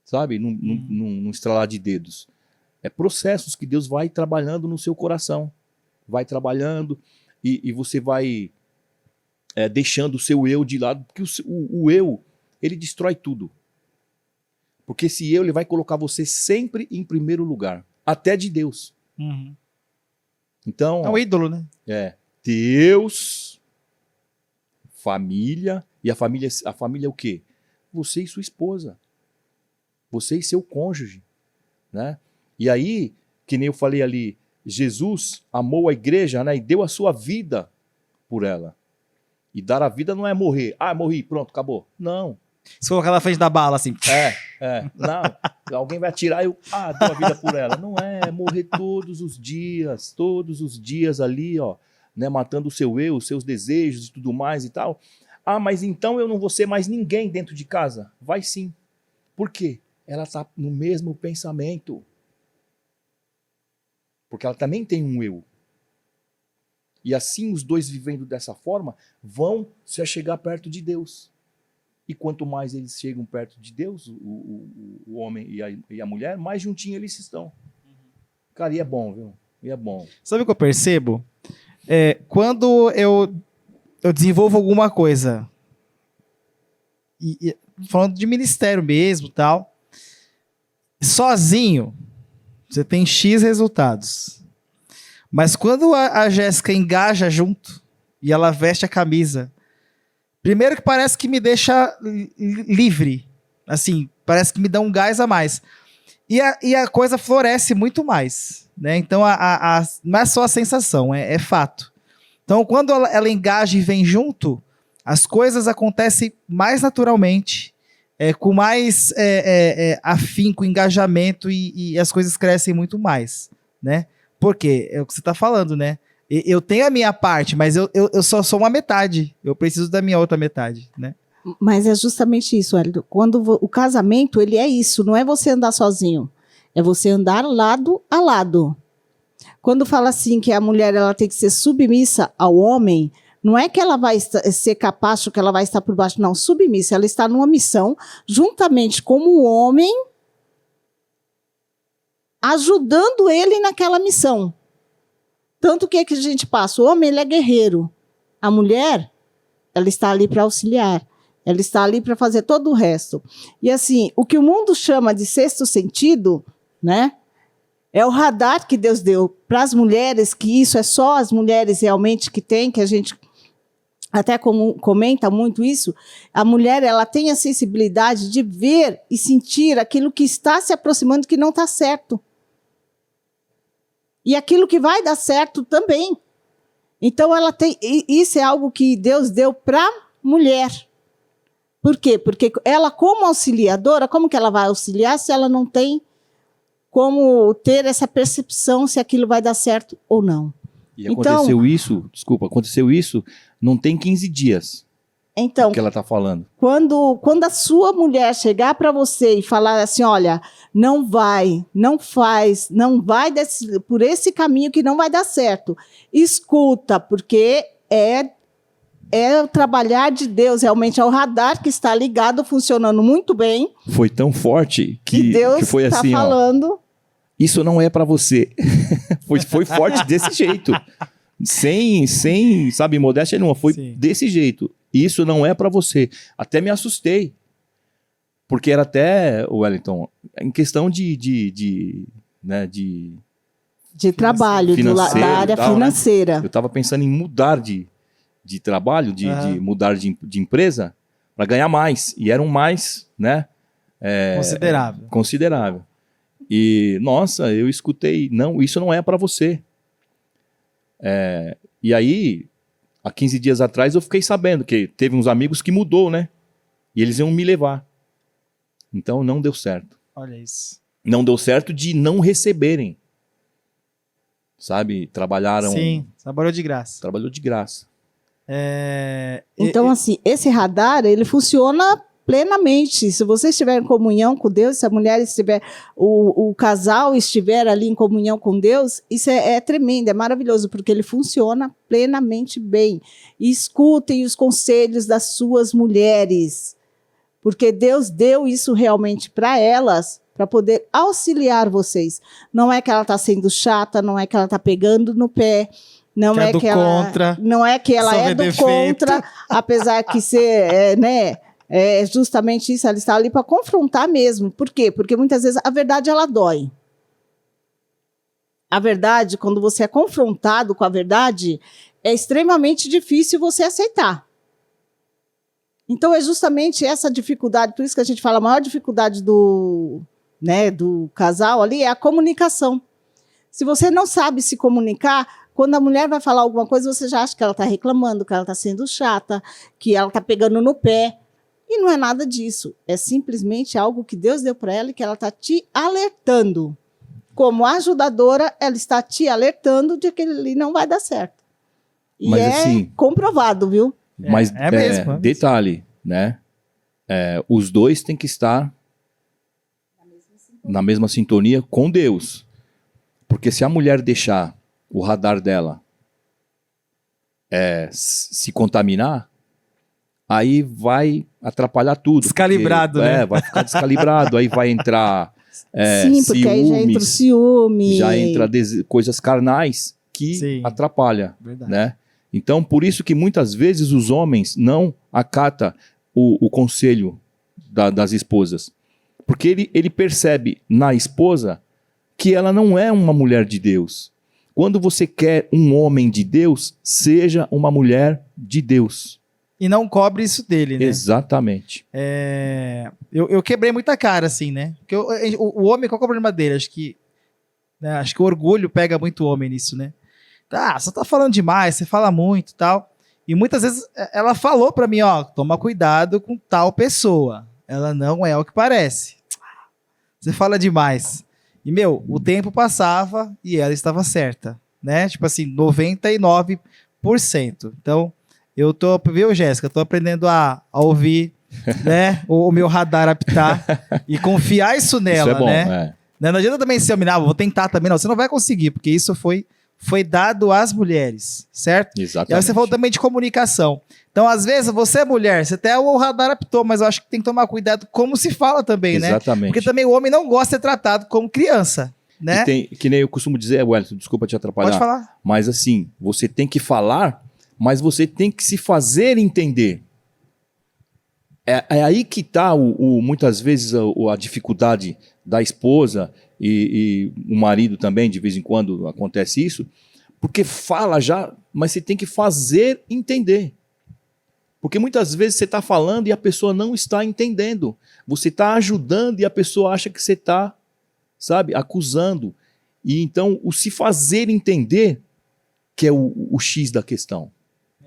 sabe, num estralar de dedos. É processos que Deus vai trabalhando no seu coração. Vai trabalhando e você vai deixando o seu eu de lado, porque o eu, ele destrói tudo. Porque esse eu, ele vai colocar você sempre em primeiro lugar, até de Deus. Então, é um ídolo, né? Deus, família, e a família é o quê? Você e sua esposa. Você e seu cônjuge, né? E aí, que nem eu falei ali, Jesus amou a igreja, né, e deu a sua vida por ela. E dar a vida não é morrer. Morri, pronto, acabou. Não. Se colocar na frente da bala, assim. Não. Alguém vai atirar e eu, dou a vida por ela. Não é morrer todos os dias ali, ó, né, matando o seu eu, os seus desejos e tudo mais e tal. Mas então eu não vou ser mais ninguém dentro de casa? Vai sim. Por quê? Ela está no mesmo pensamento. Porque ela também tem um eu. E assim os dois vivendo dessa forma vão se achegar perto de Deus. E quanto mais eles chegam perto de Deus, o homem e a mulher, mais juntinho eles estão. Cara, e é bom, viu? E é bom. Sabe o que eu percebo? Quando eu desenvolvo alguma coisa, falando de ministério mesmo e tal, sozinho, você tem X resultados. Mas quando a Jéssica engaja junto e ela veste a camisa, primeiro que parece que me deixa livre. Assim, parece que me dá um gás a mais. E a coisa floresce muito mais, né? Então, não é só a sensação, é fato. Então, quando ela engaja e vem junto, as coisas acontecem mais naturalmente, com mais afinco, engajamento e as coisas crescem muito mais, né? Porque é o que você está falando, né? Eu tenho a minha parte, mas eu só sou uma metade. Eu preciso da minha outra metade, né? Mas é justamente isso, Hélio. Quando o casamento, ele é isso, não é você andar sozinho. É você andar lado a lado. Quando fala assim que a mulher ela tem que ser submissa ao homem, não é que ela vai ser capacho, que ela vai estar por baixo, não. Submissa, ela está numa missão, juntamente com o homem, ajudando ele naquela missão. Tanto que a gente passa, o homem ele é guerreiro. A mulher, ela está ali para auxiliar. Ela está ali para fazer todo o resto. E assim, o que o mundo chama de sexto sentido, né? É o radar que Deus deu para as mulheres, que isso é só as mulheres realmente que tem, que a gente até comenta muito isso. A mulher, ela tem a sensibilidade de ver e sentir aquilo que está se aproximando que não está certo. E aquilo que vai dar certo também. Então, ela tem. Isso é algo que Deus deu para a mulher. Por quê? Porque ela, como auxiliadora, como que ela vai auxiliar se ela não tem como ter essa percepção se aquilo vai dar certo ou não? E aconteceu isso, não tem 15 dias. Então, que ela está falando. Quando a sua mulher chegar para você e falar assim, olha, não vai, não faz, não vai por esse caminho que não vai dar certo. Escuta, porque é o trabalhar de Deus, realmente é o radar que está ligado, funcionando muito bem. Foi tão forte que Deus foi está assim, falando. Ó, isso não é para você. foi forte desse jeito. Sem, sabe, modéstia nenhuma. Foi Sim. desse jeito. Isso não é para você. Até me assustei. Porque era até, Wellington, em questão de trabalho, da área financeira. Né? Eu estava pensando em mudar de trabalho, de mudar de empresa, para ganhar mais. E era um mais, né? Considerável. E, nossa, eu escutei, não, isso não é para você. E aí, há 15 dias atrás, eu fiquei sabendo que teve uns amigos que mudou, né? E eles iam me levar. Então, não deu certo. Olha isso. Não deu certo de não receberem. Sabe? Trabalharam... Sim, trabalhou de graça. Trabalhou de graça. Então, assim, esse radar, ele funciona plenamente. Se você estiver em comunhão com Deus, se a mulher estiver, o casal estiver ali em comunhão com Deus, isso é tremendo, é maravilhoso, porque ele funciona plenamente bem. E escutem os conselhos das suas mulheres, porque Deus deu isso realmente para elas, para poder auxiliar vocês. Não é que ela está sendo chata, não é que ela está pegando no pé, não é que ela é do contra, apesar que ser, né? É justamente isso, ela está ali para confrontar mesmo. Por quê? Porque muitas vezes a verdade ela dói. A verdade, quando você é confrontado com a verdade, é extremamente difícil você aceitar. Então é justamente essa dificuldade, por isso que a gente fala, a maior dificuldade do casal ali é a comunicação. Se você não sabe se comunicar, quando a mulher vai falar alguma coisa, você já acha que ela está reclamando, que ela está sendo chata, que ela está pegando no pé. E não é nada disso. É simplesmente algo que Deus deu para ela e que ela está te alertando. Como ajudadora, ela está te alertando de que ele não vai dar certo. E mas, assim, comprovado, viu? Mas mesmo. Detalhe, né? Os dois têm que estar na mesma sintonia com Deus. Porque se a mulher deixar o radar dela se contaminar, aí vai atrapalhar tudo. Descalibrado, porque, né? Vai ficar descalibrado, aí vai entrar sim, porque aí já entra o ciúme. Já entra coisas carnais que atrapalham, né? Então, por isso que muitas vezes os homens não acatam o conselho das esposas. Porque ele percebe na esposa que ela não é uma mulher de Deus. Quando você quer um homem de Deus, seja uma mulher de Deus. E não cobre isso dele, né? Exatamente. Eu quebrei muita cara, assim, né? Porque o homem, qual que é o problema dele? Acho que o orgulho pega muito o homem nisso, né? Tá, você tá falando demais, você fala muito e tal. E muitas vezes ela falou pra mim, ó, toma cuidado com tal pessoa. Ela não é o que parece. Você fala demais. E, meu, o tempo passava e ela estava certa, né? Tipo assim, 99%. Então, viu, Jéssica? Eu tô aprendendo a ouvir, né? O meu radar apitar e confiar isso nela, Isso é bom, né? Não adianta também se dominar, vou tentar também, não. Você não vai conseguir, porque isso foi dado às mulheres, certo? Exatamente. E aí você falou também de comunicação. Então, às vezes, você é mulher, você até o radar apitou, mas eu acho que tem que tomar cuidado como se fala também, né? Exatamente. Porque também o homem não gosta de ser tratado como criança, né? Que nem eu costumo dizer, Wellington, desculpa te atrapalhar. Pode falar. Mas assim, você tem que falar, mas você tem que se fazer entender. É aí que está, muitas vezes, a dificuldade da esposa e o marido também, de vez em quando acontece isso, porque fala já, mas você tem que fazer entender. Porque muitas vezes você está falando e a pessoa não está entendendo. Você está ajudando e a pessoa acha que você está, sabe, acusando. E então, o se fazer entender que é o X da questão,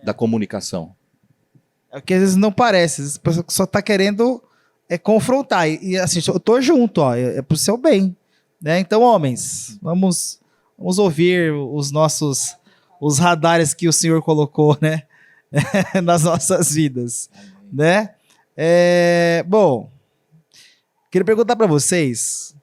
da comunicação. É que às vezes não parece, às vezes a pessoa só está querendo confrontar. E assim, eu tô junto, ó, é pro seu bem, né? Então, homens, vamos ouvir os radares que o Senhor colocou, né? nas nossas vidas, né? Bom, queria perguntar para vocês.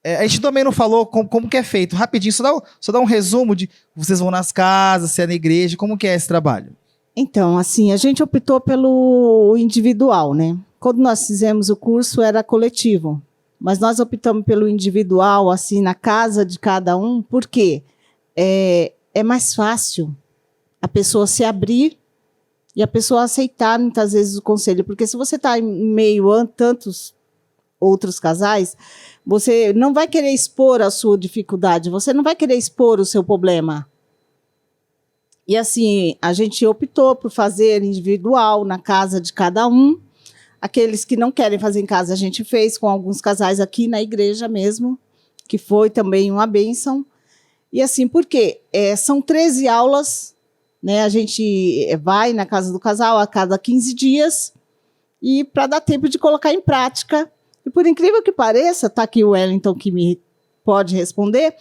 A gente também não falou como que é feito. Rapidinho, só dá um resumo de vocês vão nas casas, se é na igreja, como que é esse trabalho? Então, assim, a gente optou pelo individual, né? Quando nós fizemos o curso, era coletivo. Mas nós optamos pelo individual, assim, na casa de cada um, porque é mais fácil a pessoa se abrir e a pessoa aceitar, muitas vezes, o conselho. Porque se você está em meio a tantos outros casais, você não vai querer expor a sua dificuldade, você não vai querer expor o seu problema. E assim, a gente optou por fazer individual, na casa de cada um. Aqueles que não querem fazer em casa, a gente fez com alguns casais aqui na igreja mesmo, que foi também uma bênção. E assim, por quê? São 13 aulas, né? A gente vai na casa do casal a cada 15 dias, e para dar tempo de colocar em prática. E por incrível que pareça, está aqui o Wellington que me pode responder,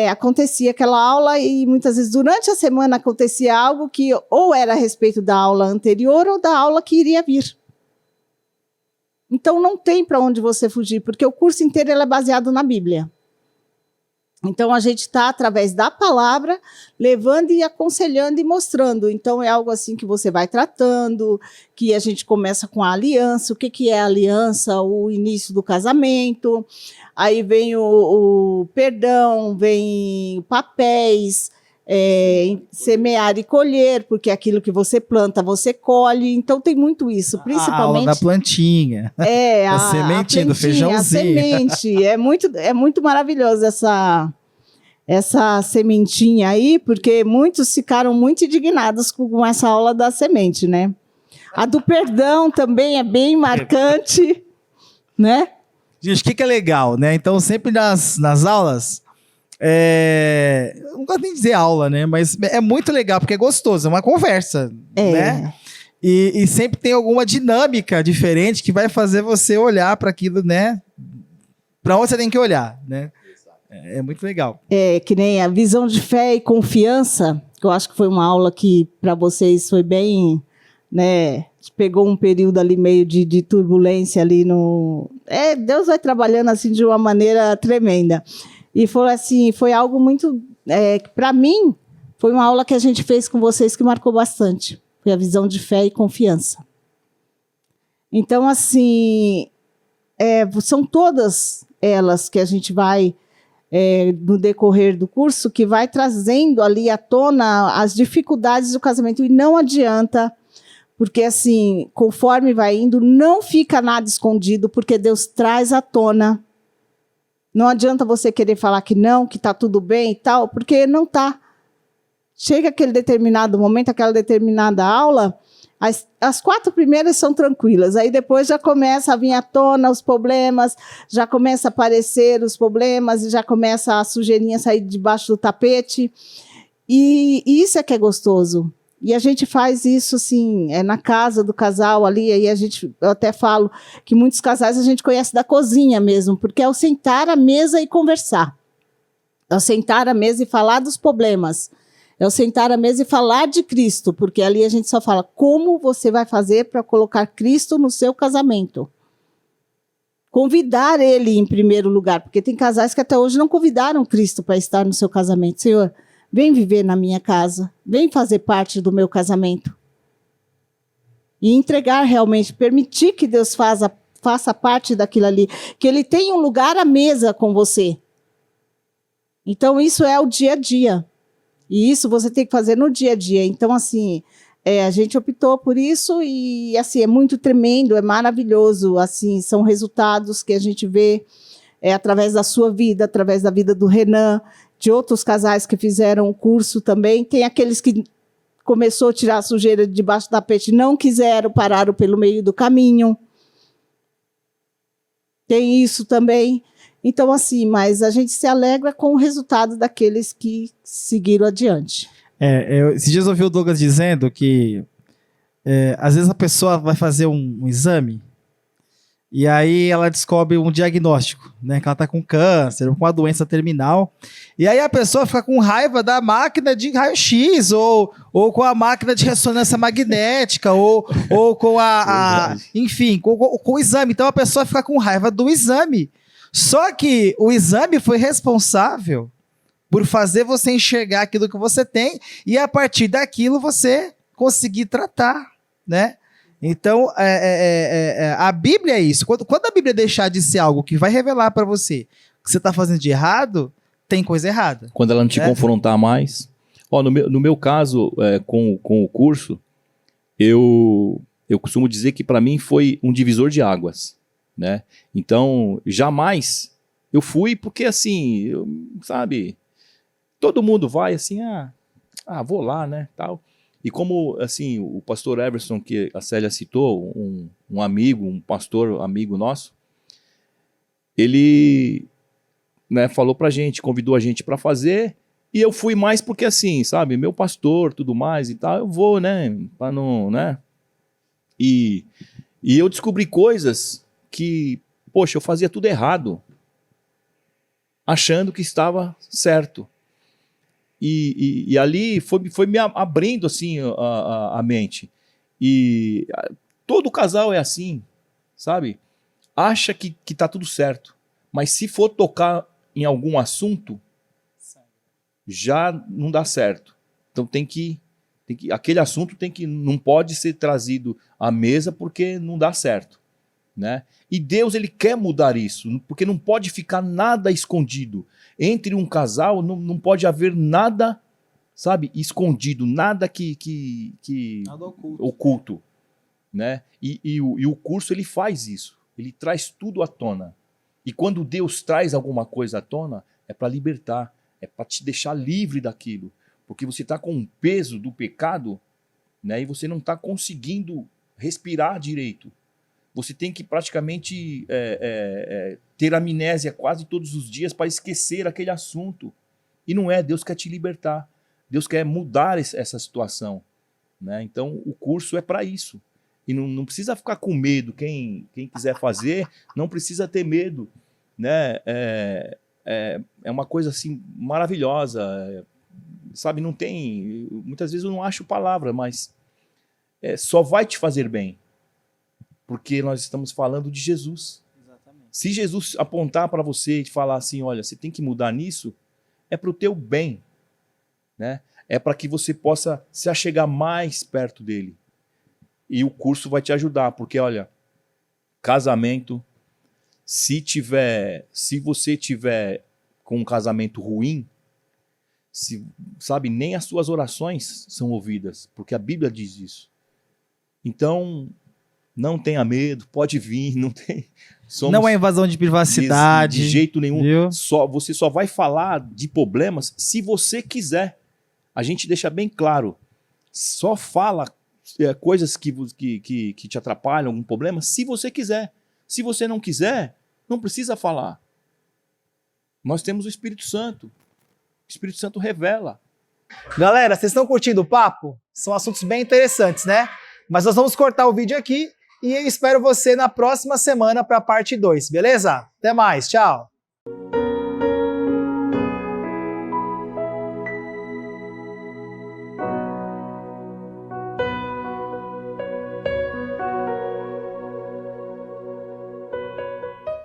acontecia aquela aula e muitas vezes durante a semana acontecia algo que ou era a respeito da aula anterior ou da aula que iria vir. Então não tem para onde você fugir, porque o curso inteiro ele é baseado na Bíblia. Então a gente está, através da palavra, levando e aconselhando e mostrando. Então é algo assim que você vai tratando, que a gente começa com a aliança, o que é a aliança, o início do casamento, aí vem o perdão, vem papéis, semear e colher, porque aquilo que você planta, você colhe. Então tem muito isso, principalmente... A aula da plantinha, a sementinha, do feijãozinho. A semente, é muito maravilhoso essa sementinha aí, porque muitos ficaram muito indignados com essa aula da semente, né? A do perdão também é bem marcante, né? Gente, o que é legal, né? Então, sempre nas aulas... não gosto nem de dizer aula, né? Mas é muito legal, porque é gostoso, é uma conversa, né? E sempre tem alguma dinâmica diferente que vai fazer você olhar para aquilo, né? Para onde você tem que olhar, né? É muito legal. Que nem a visão de fé e confiança, que eu acho que foi uma aula que para vocês foi bem, né? Pegou um período ali meio de turbulência ali no... Deus vai trabalhando assim de uma maneira tremenda. E foi assim, foi algo muito... para mim, foi uma aula que a gente fez com vocês que marcou bastante. Foi a visão de fé e confiança. Então, assim, são todas elas que a gente vai, no decorrer do curso, que vai trazendo ali à tona as dificuldades do casamento. E não adianta, porque, assim, conforme vai indo, não fica nada escondido, porque Deus traz à tona Não adianta você querer falar que não, que está tudo bem e tal, porque não está. Chega aquele determinado momento, aquela determinada aula, as 4 primeiras são tranquilas, aí depois já começa a vir à tona os problemas, já começa a aparecer os problemas, e já começa a sujeirinha a sair debaixo do tapete, e isso é que é gostoso. E a gente faz isso, assim, na casa do casal ali, aí eu até falo que muitos casais a gente conhece da cozinha mesmo, porque é o sentar à mesa e conversar. É o sentar à mesa e falar dos problemas. É o sentar à mesa e falar de Cristo, porque ali a gente só fala como você vai fazer para colocar Cristo no seu casamento. Convidar ele em primeiro lugar, porque tem casais que até hoje não convidaram Cristo para estar no seu casamento. Senhor, vem viver na minha casa, vem fazer parte do meu casamento. E entregar realmente, permitir que Deus faça parte daquilo ali, que ele tenha um lugar à mesa com você. Então, isso é o dia a dia. E isso você tem que fazer no dia a dia. Então, assim, a gente optou por isso e, assim, é muito tremendo, é maravilhoso. Assim, são resultados que a gente vê através da sua vida, através da vida do Renan, de outros casais que fizeram o curso também. Tem aqueles que começou a tirar a sujeira de debaixo do tapete, não quiseram, pararam pelo meio do caminho. Tem isso também. Então, assim, mas a gente se alegra com o resultado daqueles que seguiram adiante. Esses dias eu ouvi o Douglas dizendo que às vezes a pessoa vai fazer um exame e aí ela descobre um diagnóstico, né? Que ela tá com câncer, com uma doença terminal. E aí a pessoa fica com raiva da máquina de raio-x ou com a máquina de ressonância magnética ou com enfim, com o exame. Então a pessoa fica com raiva do exame. Só que o exame foi responsável por fazer você enxergar aquilo que você tem e a partir daquilo você conseguir tratar, né? Então, a Bíblia é isso. Quando a Bíblia deixar de ser algo que vai revelar para você que você está fazendo de errado, tem coisa errada. Quando ela não te confrontar mais. No meu caso, com o curso, eu costumo dizer que para mim foi um divisor de águas, né? Então, jamais eu fui porque, assim, sabe, todo mundo vai assim, vou lá, né, tal. E como, assim, o pastor Everson, que a Célia citou, um amigo, um pastor amigo nosso, ele, né, falou pra gente, convidou a gente para fazer, e eu fui mais porque, assim, sabe, meu pastor, tudo mais e tal, eu vou, né, pra não, né. E eu descobri coisas que, poxa, eu fazia tudo errado, achando que estava certo. E ali foi me abrindo assim a mente. E todo casal é assim, sabe? Acha que tá tudo certo, mas se for tocar em algum assunto, já não dá certo. Então tem que aquele assunto não pode ser trazido à mesa porque não dá certo, né? E Deus, ele quer mudar isso, porque não pode ficar nada escondido. Entre um casal não pode haver nada, sabe, escondido, nada que nada oculto, né? E o curso, ele faz isso, ele traz tudo à tona. E quando Deus traz alguma coisa à tona, é para libertar, é para te deixar livre daquilo, porque você está com o peso do pecado, né? E você não está conseguindo respirar direito. Você tem que praticamente ter amnésia quase todos os dias para esquecer aquele assunto. E não é, Deus quer te libertar. Deus quer mudar essa situação, né? Então, o curso é para isso. E não precisa ficar com medo. Quem quiser fazer, não precisa ter medo, né? É uma coisa assim maravilhosa. Sabe, não tem... Muitas vezes eu não acho palavra, mas só vai te fazer bem. Porque nós estamos falando de Jesus. Exatamente. Se Jesus apontar para você e falar assim, olha, você tem que mudar nisso, é para o teu bem, né? É para que você possa se achegar mais perto dele. E o curso vai te ajudar, porque, olha, casamento, se você tiver com um casamento ruim, sabe, nem as suas orações são ouvidas, porque a Bíblia diz isso. Então, Não tenha medo, pode vir, não tem. Não é invasão de privacidade. De jeito nenhum. Viu? Você só vai falar de problemas se você quiser. A gente deixa bem claro. Só fala coisas que te atrapalham, algum problema, se você quiser. Se você não quiser, não precisa falar. Nós temos o Espírito Santo. O Espírito Santo revela. Galera, vocês estão curtindo o papo? São assuntos bem interessantes, né? Mas nós vamos cortar o vídeo aqui e eu espero você na próxima semana para a parte 2, beleza? Até mais, tchau!